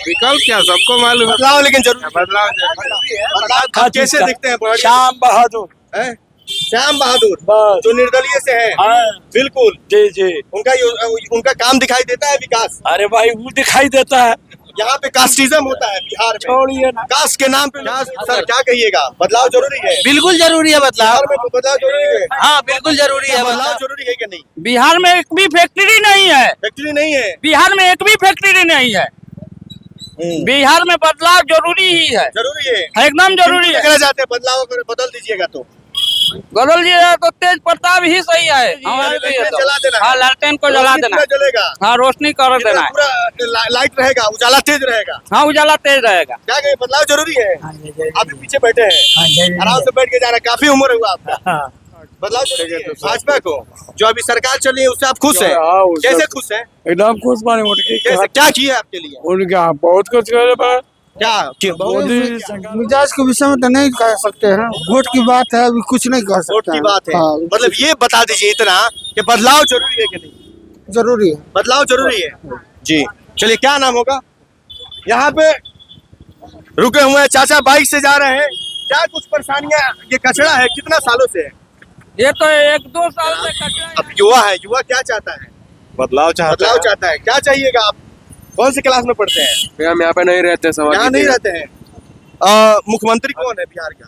विकल्प क्या सबको मालूम है। बदलाव लेकिन जरूर बदलाव कैसे दिखते हैं? श्याम बहादुर। हैं? श्याम बहादुर बस। जो निर्दलीय से है। हाँ। बिल्कुल जी जी। उनका काम दिखाई देता है विकास। अरे भाई वो दिखाई देता है। यहाँ पे कास्टिज्म होता है बिहार में। छोड़िए ना। कास्ट के नाम पे सर क्या कहिएगा? बदलाव जरूरी है। बिल्कुल जरूरी है बदलाव। बिहार में बदलाव जरूरी है। हाँ बिल्कुल जरूरी है बदलाव बदलाव। जरूरी है कि नहीं? बिहार में एक भी फैक्ट्री नहीं है। फैक्ट्री नहीं है। बिहार में एक भी फैक्ट्री नहीं है। बिहार में बदलाव जरूरी ही है। जरूरी है। एकदम जरूरी है। कहना चाहते हैं बदलाव अगर बदल दीजिएगा तो बदल दिया तो तेज प्रताप ही सही है हमारे लिए तो। जला देना है। हाँ लालटेन को जला देना है। जलेगा। हाँ रोशनी कर देना है। पूरा लाइट रहेगा, उजाला तेज रहेगा। हाँ उजाला तेज रहेगा। क्या कहे बदलाव जरूरी है? आप भी पीछे बैठे हैं, आराम से बैठ के जा रहे हैं। काफी उम्र हुआ आपका। बदलाव जरूरी है। भाजपा को जो अभी सरकार चली है उससे आप खुश हैं? कैसे खुश हैं? एकदम खुश पानी उठ के कैसे क्या किया आपके लिए? उनका बहुत कुछ करे। क्या मोदी मिजाज के विषय में तो नहीं कह सकते हैं। वोट की बात है, अभी कुछ नहीं कह सकते। वोट की बात है। हाँ, मतलब ये बता दीजिए इतना कि बदलाव जरूरी है कि नहीं? जरूरी है। बदलाव जरूरी है जी। चलिए क्या नाम होगा? यहाँ पे रुके हुए हैं चाचा, बाइक से जा रहे हैं। क्या कुछ परेशानियां? ये कचरा है, कितना सालों से है? ये तो 1-2 साल से कचरा है। अब युवा है, युवा क्या चाहता है? बदलाव बदलाव चाहता है। क्या चाहिएगा? आप कौन सी क्लास में पढ़ते हैं? हम यहाँ पे नहीं रहते, यहाँ नहीं रहते हैं। मुख्यमंत्री कौन है बिहार का?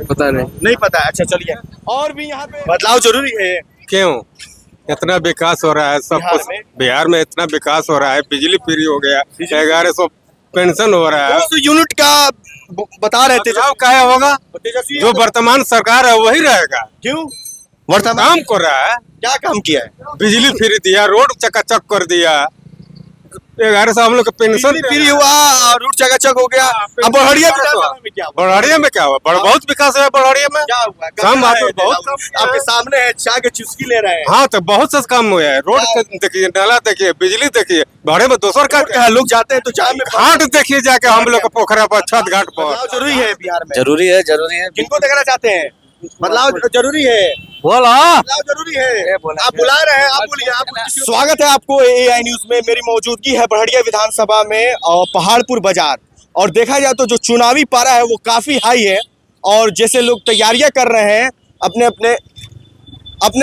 पता नहीं पता है। अच्छा चलिए, और भी यहाँ पे बदलाव जरूरी है। क्यों इतना विकास हो रहा है सब बिहार कुछ में? बिहार में इतना विकास हो रहा है, बिजली फ्री हो गया, 1100 पेंशन हो रहा है। 200 यूनिट का बता रहे थे। बदलाव क्या होगा? तेजस्वी जो वर्तमान सरकार है वही रहेगा। क्यों? वर्तमान काम कर रहा है, क्या काम किया है? बिजली फ्री दिया, रोड चकाचक कर दिया, 1100 हम लोग का पेंशन फ्री हुआ, रोड चकाचक हो गया। अब बढ़िया में क्या हुआ? बढ़िया में क्या हुआ? बहुत विकास हुआ बढ़िया में। क्या हुआ? काम कहाँ आपको है? बहुत आपके सामने है, चाय के चुस्की ले रहे हैं। हाँ तो बहुत सा काम हुआ है। रोड देखिए, नाला देखिए, बिजली देखिए, भाड़े में दोसर का लोग जाते हैं तो जाम में घाट देखिए जाके हम लोग का पोखरा पर, छठ घाट पर। बदलाव जरूरी है बिहार में। जरूरी है जरूरी है। किनको देखना चाहते हैं? बदलाव जरूरी है। बोला बदलाव जरूरी है। आप बुला रहे हैं, आप बोलिए। आप स्वागत है आपको एआई न्यूज में। मेरी मौजूदगी है बड़हरिया विधानसभा में और पहाड़पुर बाजार। और देखा जाए तो जो चुनावी पारा है वो काफी हाई है। और जैसे लोग तैयारियां कर रहे हैं, अपने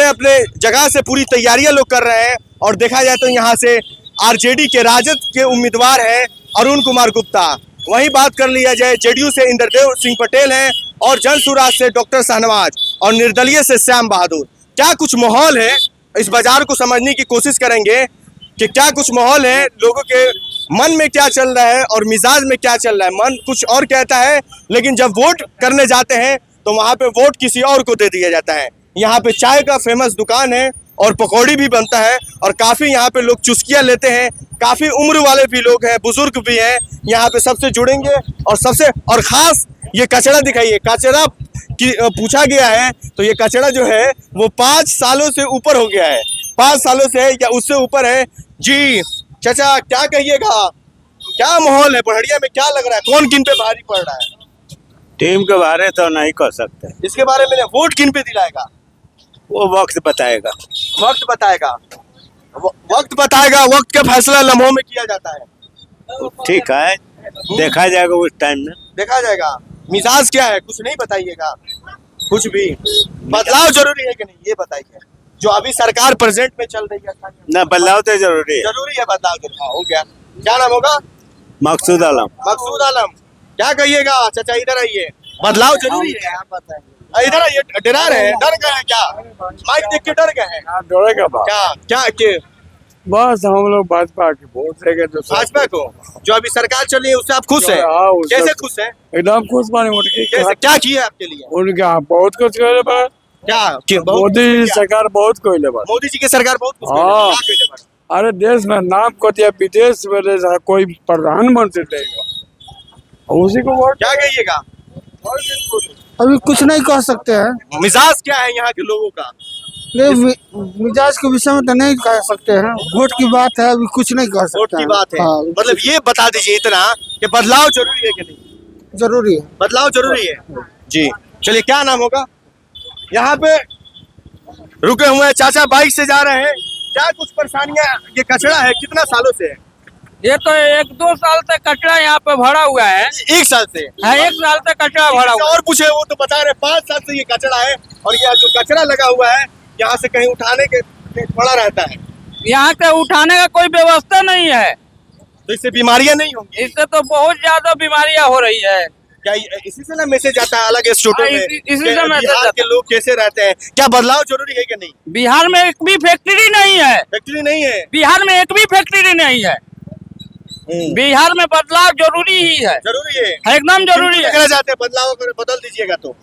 अपने जगह से पूरी तैयारियां लोग कर रहे हैं। और देखा जाए तो यहाँ से आरजेडी के राजद के उम्मीदवार हैं अरुण कुमार गुप्ता। वहीं बात कर लिया जाए जेडीयू से इंद्रदेव सिंह पटेल हैं, और जन सुराज से डॉक्टर शाहनवाज, और निर्दलीय से श्याम बहादुर। क्या कुछ माहौल है, इस बाजार को समझने की कोशिश करेंगे कि क्या कुछ माहौल है, लोगों के मन में क्या चल रहा है और मिजाज में क्या चल रहा है। मन कुछ और कहता है, लेकिन जब वोट करने जाते हैं तो वहाँ पे वोट किसी और को दे दिया जाता है। यहाँ पे चाय का फेमस दुकान है और पकौड़ी भी बनता है, और काफ़ी यहाँ पे लोग चुस्कियाँ लेते हैं। काफ़ी उम्र वाले भी लोग हैं, बुजुर्ग भी हैं। यहाँ पे सबसे जुड़ेंगे और ख़ास ये कचरा दिखाइए। कचरा की पूछा गया है तो ये कचरा जो है वो 5 सालों से ऊपर हो गया है। 5 सालों से या उससे ऊपर है जी। चाचा क्या कहिएगा? क्या माहौल है बड़हरिया में? क्या लग रहा है, कौन किन पे भारी पड़ रहा है? टीम के बारे तो नहीं कह सकते। इसके बारे में वोट किन पे दिलाएगा? वो वक्त बताएगा। वक्त बताएगा। वक्त बताएगा। वक्त का फैसला लम्हों में किया जाता है। ठीक है, देखा जाएगा उस टाइम में। देखा जाएगा। मिजाज क्या है कुछ नहीं बताइएगा? कुछ भी। बदलाव जरूरी है कि नहीं ये बताइए, जो अभी सरकार प्रेजेंट में चल रही है। ना बदलाव तो जरूरी है। जरूरी है बदलाव। हो गया। क्या नाम होगा? मकसूद आलम। मकसूद आलम। क्या कहिएगा? चाचा इधर आइए। बदलाव जरूरी है। इधर आइए। डरा रहे हैं? डर गए हैं क्या? माइक देख के डर गए हैं? डरेगा क्या के? बस हम लोग भाजपा के वोट देंगे। जो भाजपा को जो अभी सरकार चली है उससे आप खुश हैं? कैसे खुश हैं? एकदम खुश पानी उठ के क्या किया आपके लिए? उनका बहुत कुछ करे। क्या मोदी सरकार बहुत कोई ले। मोदी जी की सरकार बहुत कुछ हाँ। क्या कइले बा? अरे देश में नाम को दिया, विदेश में कोई प्रधानमंत्री देगा, उसी को वोट। क्या कहिएगा? अभी कुछ नहीं कह सकते हैं। मिजाज क्या है यहाँ के लोगों का? नहीं, मिजाज के विषय में तो नहीं कह सकते हैं। वोट की बात है, अभी कुछ नहीं कह सकते। वोट की बात है। हाँ, मतलब ये बता दीजिए इतना कि बदलाव जरूरी है कि नहीं? जरूरी है। बदलाव जरूरी है जी। चलिए क्या नाम होगा? यहाँ पे रुके हुए हैं चाचा, बाइक से जा रहे हैं। क्या कुछ परेशानियां? ये कचरा है, कितना सालों से है? ये तो 1-2 साल से कचरा यहाँ पे भरा हुआ है। 1 साल से? हाँ, 1 साल से कचरा भरा हुआ है। और पूछे वो तो बता रहे 5 साल से ये कचरा है, और ये जो कचरा लगा हुआ है यहाँ से कहीं उठाने के पड़ा रहता है। यहाँ के उठाने का कोई व्यवस्था नहीं है, तो इससे बीमारियां नहीं होंगी? इससे तो बहुत ज्यादा बीमारियां हो रही है। क्या इसी से ना मैसेज आता है अलग स्टेटों में? इसी से कि मैसेज बिहार आता के लोग कैसे रहते हैं? क्या बदलाव जरूरी है कि नहीं? बिहार में एक भी फैक्ट्री नहीं है। फैक्ट्री नहीं है? बिहार में एक भी फैक्ट्री नहीं है। बिहार में बदलाव जरूरी ही है, जरूरी है, एकदम जरूरी है। देखना चाहते हैं बदलाव, अगर बदल दीजिएगा तो?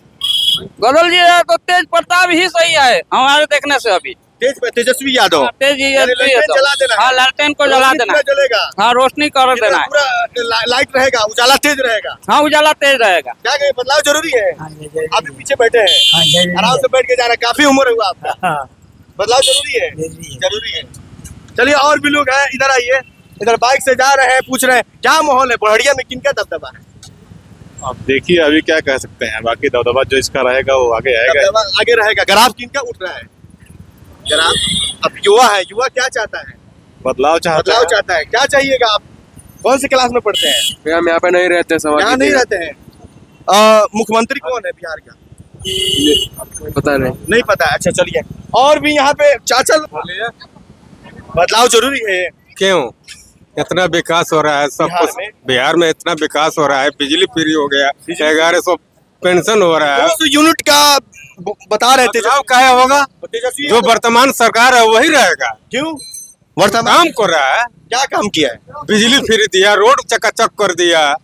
बदल जी तो तेज प्रताप ही सही है हमारे देखने से। अभी तेजस्वी यादव? तेज यानी लालटेन जला देना है? हाँ, लालटेन को जला रोशनी देना पूरा जलेगा? हाँ, रोशनी कर देना है। पूरा लाइट रहेगा, उजाला तेज रहेगा? हाँ, उजाला तेज रहेगा। क्या कहे, बदलाव जरूरी है? आप भी पीछे बैठे हैं, आराम से बैठ के जा रहे हैं, काफी उम्र हुआ आपका। बदलाव जरूरी है? जरूरी है। चलिए और भी लोग हैं, इधर आइए। इधर बाइक से जा रहे हैं, पूछ रहे हैं क्या माहौल है बढ़िया में, किनका दबदबा है? अब देखिए, अभी क्या कह सकते हैं, बाकी दबदबा जो इसका रहेगा वो आगे आएगा। दबदबा आगे रहेगा। ग्राफ किनका उठ रहा है? ग्राफ अब युवा है। युवा क्या चाहता है? बदलाव बदलाव चाहता है। क्या चाहिएगा? आप कौन सी क्लास में पढ़ते हैं? हम यहाँ पे नहीं रहते, यहाँ नहीं रहते हैं। मुख्यमंत्री कौन है बिहार का? पता नहीं। नहीं पता? अच्छा चलिए, और भी यहाँ पे चाचा लोग। बदलाव जरूरी है? क्यों? इतना विकास हो रहा है, सब बिहार कुछ में? बिहार में इतना विकास हो रहा है, बिजली फ्री हो गया, 1100 पेंशन हो रहा है। 200 यूनिट का बता रहे थे। बदलाव क्या होगा? तेजस्वी जो वर्तमान सरकार है वही रहेगा। क्यों? वर्तमान काम कर रहा है, क्या काम किया है? बिजली फ्री दिया, रोड चकाचक कर दिया,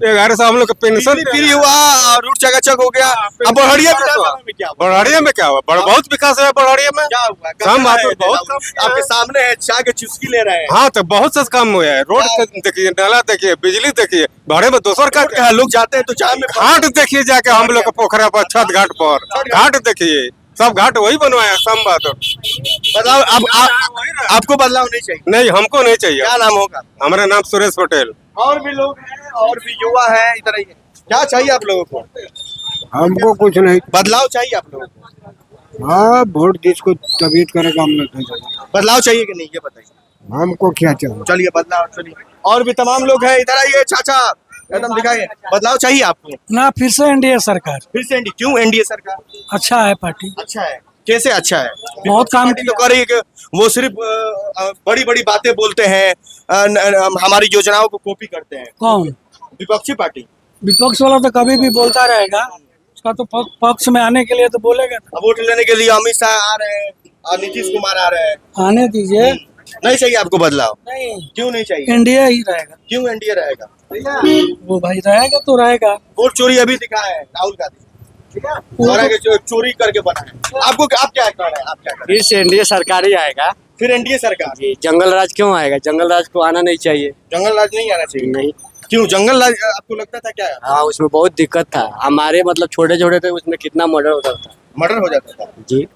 1100 हम लोग का पेंशन फ्री हुआ, रूट चकाचक हो गया। अब बढ़िया में क्या हुआ? बढ़िया में क्या हुआ? बहुत विकास है बढ़िया में। क्या हुआ? काम है, बहुत आपके सामने है, चाय के चुस्की ले रहे हैं। हाँ, तो बहुत सा काम हुआ है। रोड देखिए, नाला देखिए, बिजली देखिए, भाड़े में दोसर का कहा लोग जाते हैं तो जाम में घाट देखिए जाके हम लोग का पोखरा पर, छठ घाट पर घाट देखिए, सब घाट वही बनवाया शाम बहादुर। बदलाव अब आपको बदलाव नहीं चाहिए? नहीं, हमको नहीं चाहिए। क्या नाम होगा? हमारा नाम सुरेश पटेल। और भी लोग हैं, और भी युवा है, इधर आइए। क्या चाहिए आप लोगों को? हमको कुछ नहीं। बदलाव चाहिए आप लोगों को? हाँ, वोट जिसको तबीयत करेगा हम नहीं। बदलाव चाहिए कि नहीं, ये बताइए। हमको क्या चाहिए? चलिए बदलाव, चलिए और भी तमाम लोग हैं, इधर आइए। चाचा एकदम दिखाइए, बदलाव चाहिए आपको? ना फिर से एनडीए सरकार फिर से एनडीए? क्यों एनडीए सरकार? अच्छा है पार्टी, अच्छा है? कैसे अच्छा है? बहुत काम पार्टी तो कर रही है कि वो सिर्फ बड़ी बड़ी बातें बोलते हैं, हमारी योजनाओं को कॉपी करते हैं। कौन? विपक्षी पार्टी। विपक्ष वाला तो कभी भी बोलता रहेगा, उसका तो पक्ष में आने के लिए तो बोलेगा। अब वोट लेने के लिए अमित शाह आ रहे हैं और नीतीश कुमार आ रहे हैं। आने दीजिए। नहीं चाहिए आपको बदलाव? नहीं, क्यों नहीं चाहिए? एनडीए ही रहेगा। क्यों एनडीए रहेगा? वो भाई रहेगा तो रहेगा। वोट चोरी अभी दिखा है राहुल गांधी, और आगे चोरी करके बना है। आपको आप क्या कर रहे हैं? आप क्या कर रहे हैं? फिर से एनडीए सरकार ही आएगा। फिर एनडीए सरकार? जंगल राज क्यों आएगा? जंगल राज को आना नहीं चाहिए। जंगल राज नहीं आना चाहिए? नहीं। क्यों? जंगल राज आपको लगता था क्या? हाँ, उसमें बहुत दिक्कत था। हमारे मतलब छोटे छोटे थे, उसमें कितना मर्डर होता था। मर्डर हो जाता था जी।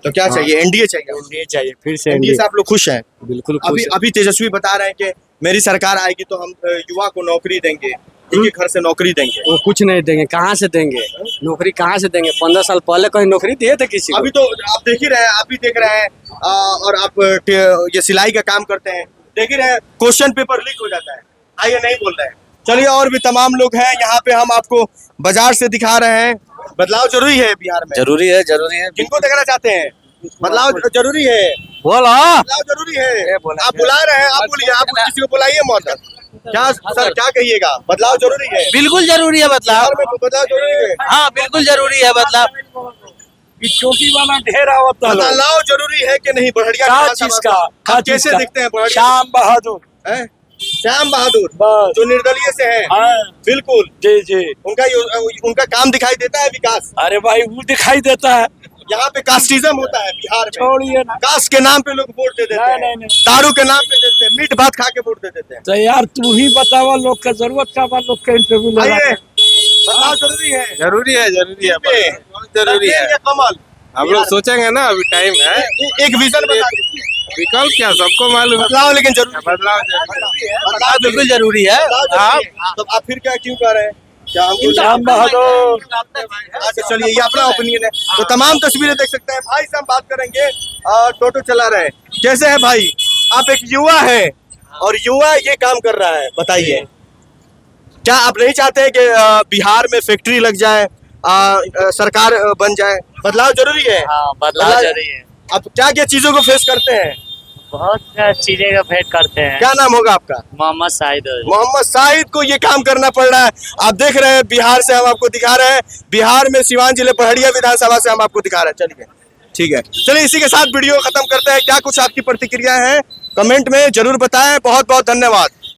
तो क्या चाहिए? एनडीए चाहिए? एनडीए चाहिए, फिर से एनडीए से आप लोग खुश हैं? बिल्कुल अभी खुश है। अभी तेजस्वी बता रहे हैं कि मेरी सरकार आएगी तो हम युवा को नौकरी देंगे, उनके घर से नौकरी देंगे। वो कुछ नहीं देंगे। कहाँ से देंगे नौकरी? कहाँ से देंगे? 15 साल पहले कहीं नौकरी दिए थे किसी को? अभी तो आप देख ही रहे हैं, आप भी देख रहे हैं, और आप ये सिलाई का काम करते हैं, देख ही रहे हैं, क्वेश्चन पेपर लीक हो जाता है, आइए नहीं बोल रहे हैं। चलिए और भी तमाम लोग हैं यहाँ पे, हम आपको बाजार से दिखा रहे हैं। बदलाव जरूरी है बिहार में? जरूरी है, जरूरी है। किनको देखना चाहते हैं? बदलाव जरूरी है? बोला बदलाव जरूरी है? आप बुला रहे हैं, आप बोलिए, आप किसी को बुलाइए मौका। क्या सर, क्या कहिएगा? बदलाव जरूरी है? बिल्कुल जरूरी है बदलाव। बिहार में बदलाव जरूरी है? हाँ, बिल्कुल जरूरी है बदलाव। चौकी वाला ढेर आवत है। बदलाव जरूरी है कि नहीं? बढ़िया क्या चीज का? आप कैसे दिखते हैं? बढ़िया श्याम बहादुर। हैं? श्याम बहादुर बस। जो निर्दलीय से हैं? हाँ। बिल्कुल। जी जी। उनका काम दिखाई देता है, विकास? अरे भाई वो दिखाई देता है। यहाँ पे कास्टिज्म होता है बिहार में। छोड़िए ना। कास्ट के नाम पे लोग वोट दे देते हैं, नहीं। दारू के नाम पे देते हैं, मीट भात खा के वोट दे देते हैं। तो यार तू ही बतावा, लोग का जरूरत का बा, लोग का इंटरव्यू ले आइए, बदलाव जरूरी है? जरूरी है, जरूरी है, बहुत जरूरी है। ये कमल हम लोग सोचेंगे ना, अभी टाइम है। एक विजन बता दीजिए। विकल्प क्या सबको मालूम है? बदलाव लेकिन जरूरी है। बदलाव बदलाव बिल्कुल जरूरी है। तो आप फिर क्या क्यों कर रहे हैं? क्या हमको श्याम बहादुर। अच्छा चलिए, ये अपना ओपिनियन है। तो तमाम तस्वीरें देख सकते हैं। भाई से हम बात करेंगे, टोटो चला रहे हैं। कैसे है भाई? आप एक युवा है, और युवा ये काम कर रहा है, बताइए क्या आप नहीं चाहते कि बिहार में फैक्ट्री लग जाए, सरकार बन जाए? बदलाव जरूरी है। हाँ, बदलाव जरूरी है। अब क्या क्या चीजों को फेस करते हैं? बहुत चीजें का भेंट करते हैं। क्या नाम होगा आपका? मोहम्मद शाहिद। मोहम्मद शाहिद को ये काम करना पड़ रहा है। आप देख रहे हैं बिहार से हम आपको दिखा रहे हैं, बिहार में सिवान जिले पहाड़िया विधानसभा से हम आपको दिखा रहे हैं। चलिए ठीक है, चलिए इसी के साथ वीडियो खत्म करते हैं। क्या कुछ आपकी प्रतिक्रिया है कमेंट में जरूर बताएं। बहुत बहुत धन्यवाद।